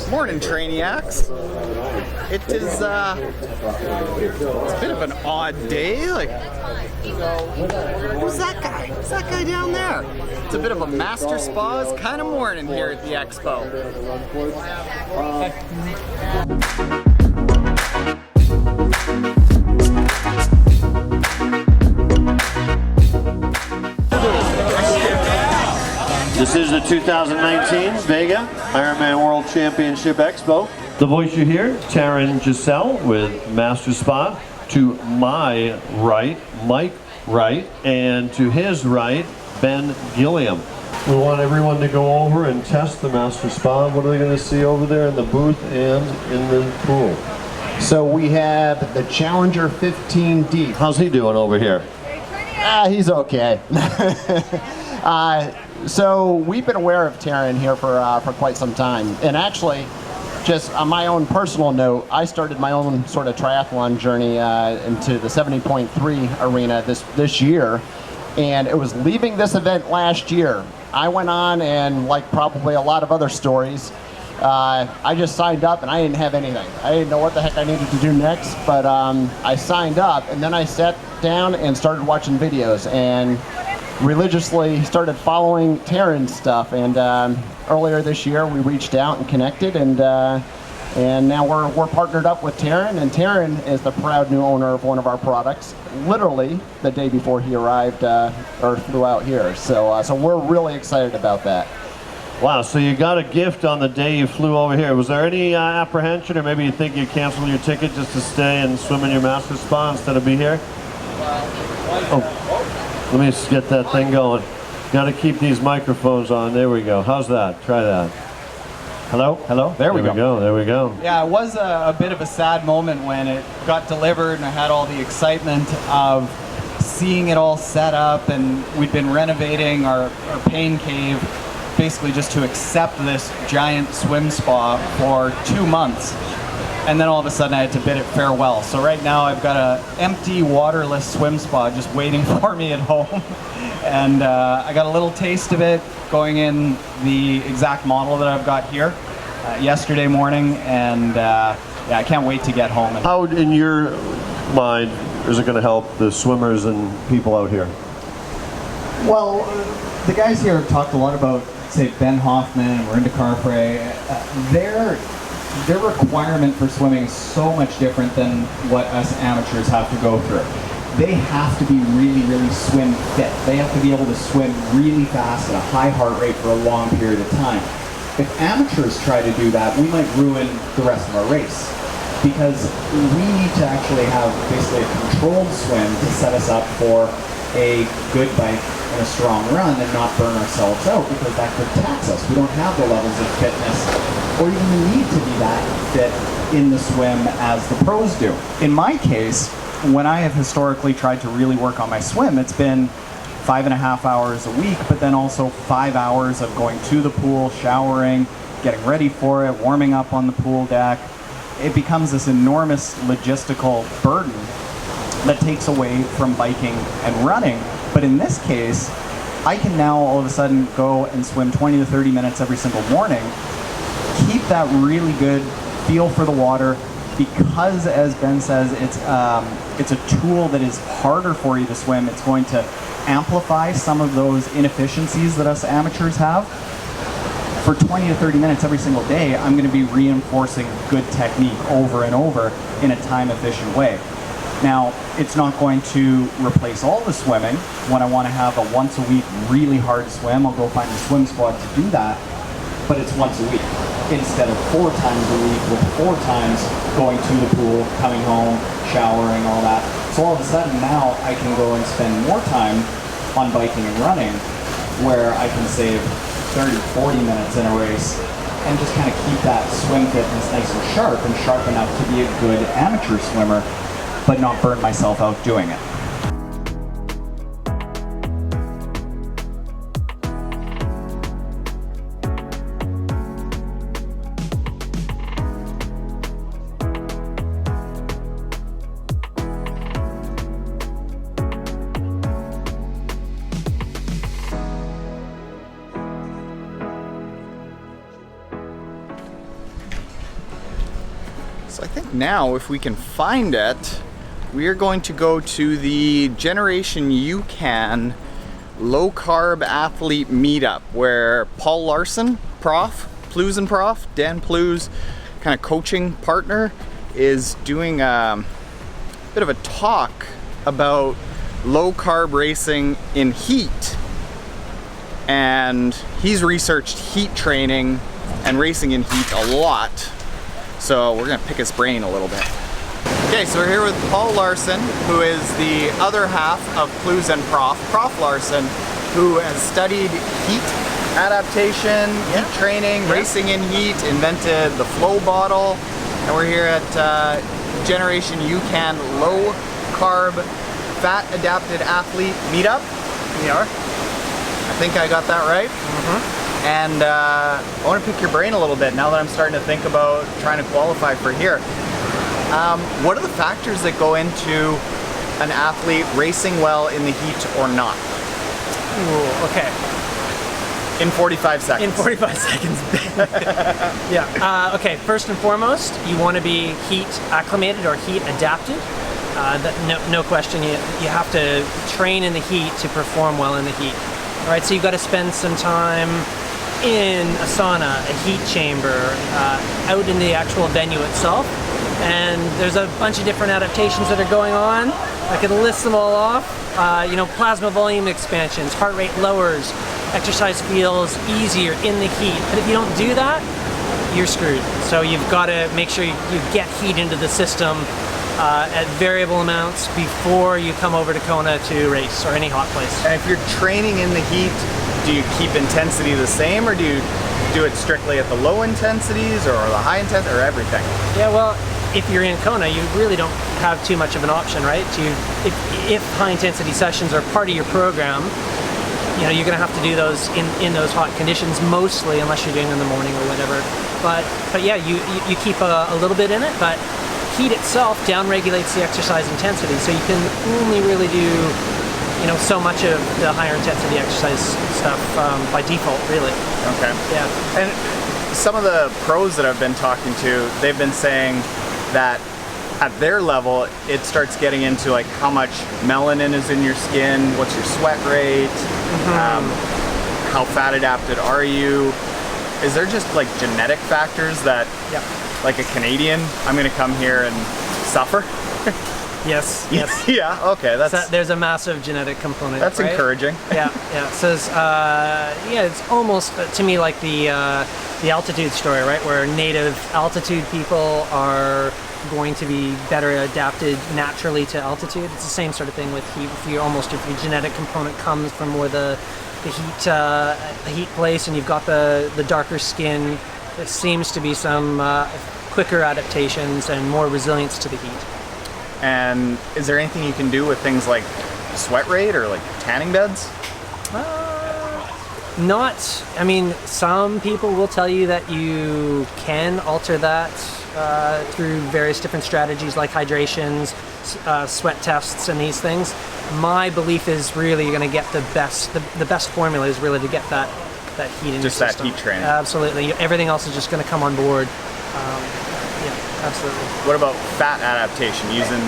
Morning, Trainiacs. It is it's a bit of an odd day. Like, who's that guy? Who's that guy down there? It's a bit of a Master Spas kind of morning here at the Expo. This is the 2019 Vega Ironman World Championship Expo. The voice you hear, Taren Giselle with Master Spa. To my right, Mike Wright, and to his right, Ben Gilliam. We want everyone to go over and test the Master Spa. What are they going to see over there in the booth and in the pool? So we have the Challenger 15 Deep. How's he doing over here? He's okay. So we've been aware of Taren here for quite some time, and actually, just on my own personal note, I started my own sort of triathlon journey into the 70.3 arena this year, and it was leaving this event last year. I went on, and like probably a lot of other stories, I just signed up and I didn't have anything. I didn't know what the heck I needed to do next, but I signed up, and then I sat down and started watching videos and religiously started following Taren's stuff, and earlier this year we reached out and connected, and now we're partnered up with Taren, and Taren is the proud new owner of one of our products, literally the day before he arrived or flew out here. So we're really excited about that. Wow, so you got a gift on the day you flew over here. Was there any apprehension, or maybe you think you canceled your ticket just to stay and swim in your Master Spa instead of be here? Oh. Let me just get that thing going. Got to keep these microphones on. There we go. How's that? Try that. Hello? Hello? There we go. There we go. Yeah, it was a bit of a sad moment when it got delivered, and I had all the excitement of seeing it all set up, and we'd been renovating our pain cave basically just to accept this giant swim spa for 2 months. And then all of a sudden I had to bid it farewell. So right now I've got an empty, waterless swim spa just waiting for me at home. And I got a little taste of it going in the exact model that I've got here yesterday morning. And yeah, I can't wait to get home. How, in your mind, is it going to help the swimmers and people out here? Well, the guys here have talked a lot about, say, Ben Hoffman, and we're into Carfrey. Their requirement for swimming is so much different than what us amateurs have to go through. They have to be really, really swim fit. They have to be able to swim really fast at a high heart rate for a long period of time. If amateurs try to do that, we might ruin the rest of our race, because we need to actually have basically a controlled swim to set us up for a good bike and a strong run and not burn ourselves out, because that could tax us. We don't have the levels of fitness or even the need to be that fit in the swim as the pros do. In my case, when I have historically tried to really work on my swim, it's been 5.5 hours a week, but then also 5 hours of going to the pool, showering, getting ready for it, warming up on the pool deck. It becomes this enormous logistical burden that takes away from biking and running. But in this case, I can now all of a sudden go and swim 20 to 30 minutes every single morning, keep that really good feel for the water, because, as Ben says, it's a tool that is harder for you to swim. It's going to amplify some of those inefficiencies that us amateurs have. For 20 to 30 minutes every single day, I'm going to be reinforcing good technique over and over in a time-efficient way. Now, it's not going to replace all the swimming. When I want to have a once-a-week really hard swim, I'll go find a swim squad to do that, but it's once a week instead of 4 times a week, with 4 times going to the pool, coming home, showering, all that. So all of a sudden now I can go and spend more time on biking and running, where I can save 30, 40 minutes in a race and just kind of keep that swim fitness nice and sharp enough to be a good amateur swimmer, but not burn myself out doing it. So I think now, if we can find it, we are going to go to the Generation UCAN Low Carb Athlete Meetup, where Paul Larson, Prof, Plews and Prof, Dan Plews, kind of coaching partner, is doing a bit of a talk about low carb racing in heat. And he's researched heat training and racing in heat a lot. So we're gonna pick his brain a little bit. Okay, so we're here with Paul Larson, who is the other half of Plews and Prof, Prof Larson, who has studied heat adaptation, heat training, racing in heat, invented the flow bottle, and we're here at Generation UCAN Low Carb Fat Adapted Athlete Meetup. We are. I think I got that right. And I want to pick your brain a little bit now that I'm starting to think about trying to qualify for here. What are the factors that go into an athlete racing well in the heat or not? Ooh, okay. In 45 seconds. In 45 seconds. Yeah. Okay, first and foremost, you want to be heat acclimated or heat adapted. No question, you have to train in the heat to perform well in the heat. All right, so you've got to spend some time in a sauna, a heat chamber, out in the actual venue itself. And there's a bunch of different adaptations that are going on. I could list them all off. Plasma volume expansions, heart rate lowers, exercise feels easier in the heat. But if you don't do that, you're screwed. So you've got to make sure you get heat into the system at variable amounts before you come over to Kona to race or any hot place. And if you're training in the heat, do you keep intensity the same, or do you do it strictly at the low intensities or the high intensity, or everything? Yeah, well, if you're in Kona, you really don't have too much of an option, right? If high intensity sessions are part of your program, you're going to have to do those in those hot conditions mostly, unless you're doing it in the morning or whatever. But yeah, you keep a little bit in it, but heat itself downregulates the exercise intensity, so you can only really do so much of the higher intensity exercise stuff by default, really. Okay. Yeah. And some of the pros that I've been talking to, they've been saying that at their level, it starts getting into like how much melanin is in your skin, what's your sweat rate, how fat adapted are you? Is there just like genetic factors that, like a Canadian, I'm gonna come here and suffer? Yes. Yeah, okay, there's a massive genetic component. That's right? encouraging. Yeah. So it's almost to me like the altitude story, right? Where native altitude people are going to be better adapted naturally to altitude. It's the same sort of thing with heat. If your genetic component comes from more the heat place, and you've got the darker skin, there seems to be some quicker adaptations and more resilience to the heat. And is there anything you can do with things like sweat rate or like tanning beds? Some people will tell you that you can alter that through various different strategies like hydrations, sweat tests, and these things. My belief is really you're going to get the best formula is really to get that heat in just your that system. Heat training. Absolutely. Everything else is just going to come on board. Absolutely. What about fat adaptation using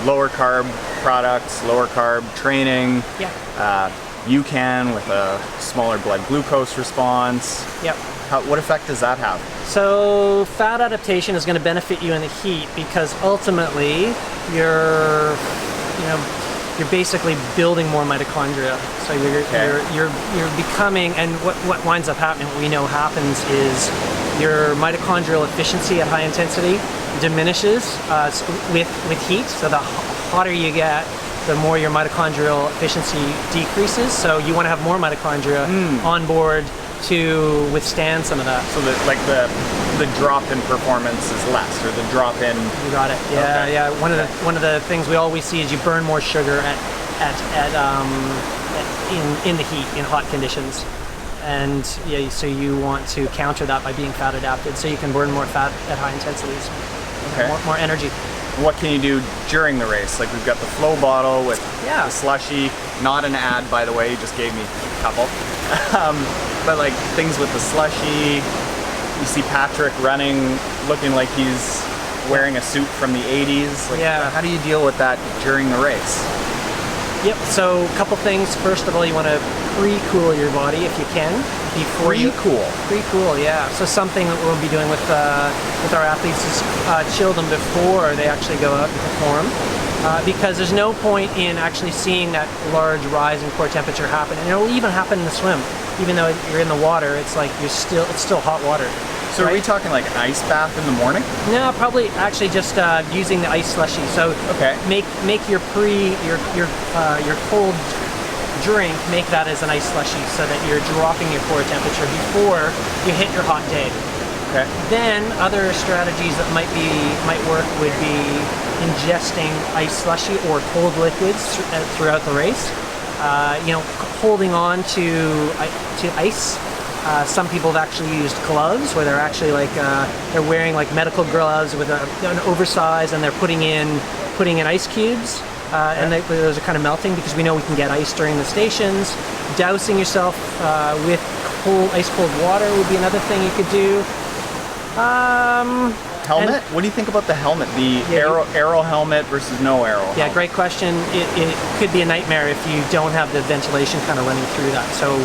lower carb products, lower carb training? Yeah. UCAN with a smaller blood glucose response. Yep. What effect does that have? So fat adaptation is going to benefit you in the heat because ultimately you're basically building more mitochondria. So you're becoming, and what winds up happening, what we know happens is your mitochondrial efficiency at high intensity diminishes with heat. So the hotter you get, the more your mitochondrial efficiency decreases. So you want to have more mitochondria on board to withstand some of that. So the drop in performance is less, or the drop in. You got it. Yeah, okay. Yeah. One of the things we always see is you burn more sugar in the heat in hot conditions, and so you want to counter that by being fat adapted, so you can burn more fat at high intensities. Okay. More energy. What can you do during the race? Like we've got the flow bottle with the slushy, not an ad by the way, you just gave me a couple. But like things with the slushy, you see Patrick running, looking like he's wearing a suit from the 80s. Like, Yeah. how do you deal with that during the race? Yep, so a couple things. First of all, you want to pre-cool your body if you can. Before Pre-cool? Pre-cool, yeah. So something that we'll be doing with our athletes is chill them before they actually go out and perform. Because there's no point in actually seeing that large rise in core temperature happen. And it'll even happen in the swim. Even though you're in the water, it's like it's still hot water. So right? are we talking like an ice bath in the morning? No, probably actually just using the ice slushy. So Okay. make your cold drink, make that as an ice slushy so that you're dropping your core temperature before you hit your hot day. Okay. Then other strategies that might work would be ingesting ice slushy or cold liquids throughout the race. Holding on to ice. Some people have actually used gloves where they're actually they're wearing like medical gloves with an oversized, and they're putting in ice cubes, and those are kind of melting because we know we can get ice during the stations. Dousing yourself with ice cold water would be another thing you could do. Helmet? What do you think about the helmet? The aero helmet versus no aero Yeah, helmet? great question. It could be a nightmare if you don't have the ventilation kind of running through that. So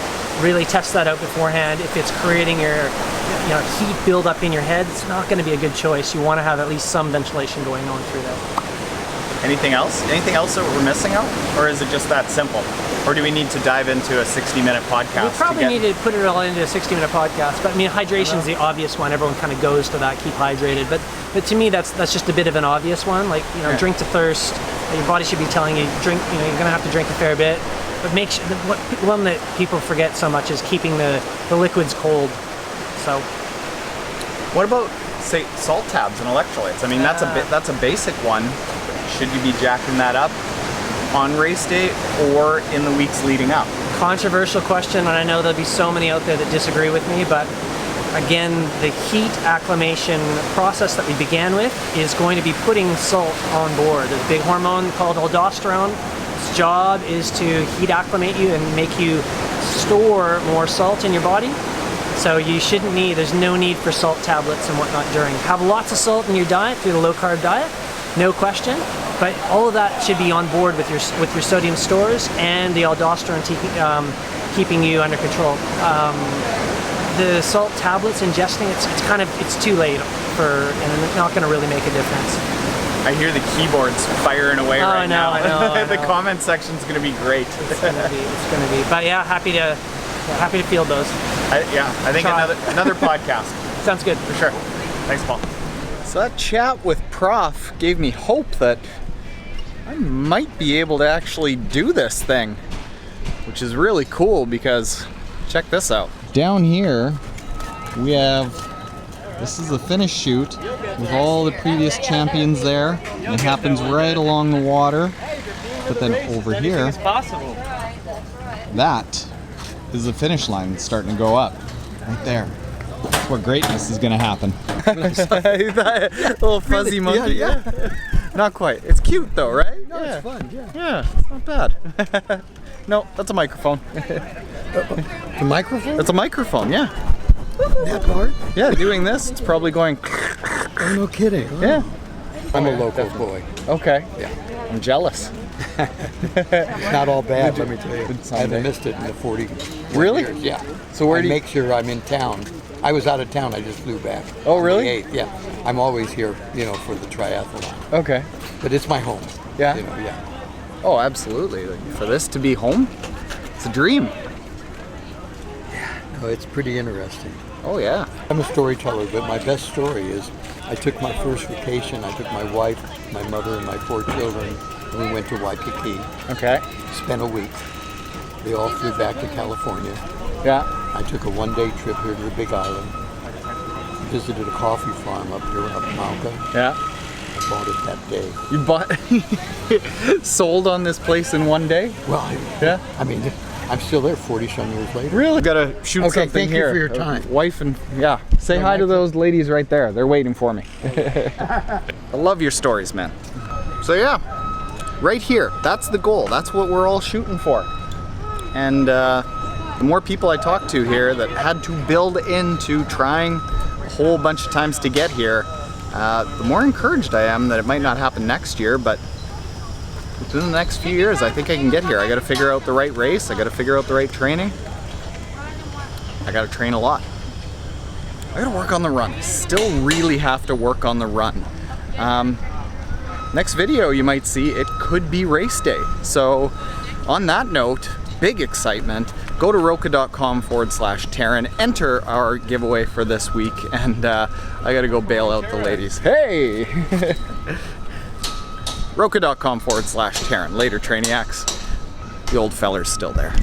really test that out beforehand. If it's creating your heat buildup in your head, it's not going to be a good choice. You want to have at least some ventilation going on through that. Anything else? Anything else that we're missing out? Or is it just that simple? Or do we need to dive into a 60-minute podcast? We probably need to put it all into a 60-minute podcast. But I mean, hydration is the obvious one. Everyone kind of goes to that, keep hydrated. But to me, that's just a bit of an obvious one. Like, drink to thirst. Your body should be telling you, drink. You're going to have to drink a fair bit. But make sure one that people forget so much is keeping the liquids cold. So, what about, say, salt tabs and electrolytes? I mean, that's a basic one. Should you be jacking that up on race day or in the weeks leading up? Controversial question, and I know there'll be so many out there that disagree with me, but again, the heat acclimation process that we began with is going to be putting salt on board. There's a big hormone called aldosterone. Its job is to heat acclimate you and make you store more salt in your body. So there's no need for salt tablets and whatnot during. Have lots of salt in your diet through the low carb diet, no question. But all of that should be on board with your sodium stores and the aldosterone keeping you under control. The salt tablets ingesting, it's too late and it's not going to really make a difference. I hear the keyboards firing away right now. I know. The comment section's going to be great. It's going to be. But yeah, happy to field those. I think another podcast. Sounds good. For sure. Thanks, Paul. So that chat with Prof gave me hope that I might be able to actually do this thing, which is really cool because check this out. Down here, we have, this is the finish chute with all the previous champions there. It happens right along the water. But then over here, that is the finish line that's starting to go up. Right there. That's where greatness is going to happen. That little fuzzy monkey. Yeah. Not quite. It's cute though, right? No, it's fun, yeah. Yeah, it's not bad. No, that's a microphone. The microphone? That's a microphone, yeah. That part? Yeah, doing this, it's probably going. Oh, no kidding. Huh? Yeah. I'm a local boy. Okay. Yeah. I'm jealous. It's not all bad, let me tell you. I haven't missed it in the 40 Really? years. Yeah. So where I do you... make sure I'm in town. I was out of town, I just flew back. Oh, on really? the 8th, yeah. I'm always here, for the triathlon. Okay. But it's my home. Yeah? Yeah. Oh, absolutely. Like, for this to be home, it's a dream. No, it's pretty interesting. Oh, yeah. I'm a storyteller, but my best story is I took my first vacation. I took my wife, my mother, and my 4 children, and we went to Waikiki. Okay. Spent a week. They all flew back to California. Yeah. I took a one-day trip here to the Big Island. Visited a coffee farm up here up Mauka. Yeah. I bought it that day. You sold on this place in one day? Well, Yeah. I mean, I'm still there 40-some years later. Really? Gotta shoot Okay, something thank you here. for your time. Wife and, yeah. Say hi to those ladies right there. They're waiting for me. I love your stories, man. So yeah, right here, that's the goal. That's what we're all shooting for. And the more people I talk to here that had to build into trying a whole bunch of times to get here, the more encouraged I am that it might not happen next year, but within the next few years, I think I can get here. I got to figure out the right race. I got to figure out the right training. I got to train a lot. I got to work on the run. Still really have to work on the run. Next video you might see, it could be race day. So on that note, big excitement. Go to roka.com/Taren, enter our giveaway for this week, and I gotta go bail out the ladies. Hey! roka.com/Taren. Later, Trainiacs. The old feller's still there.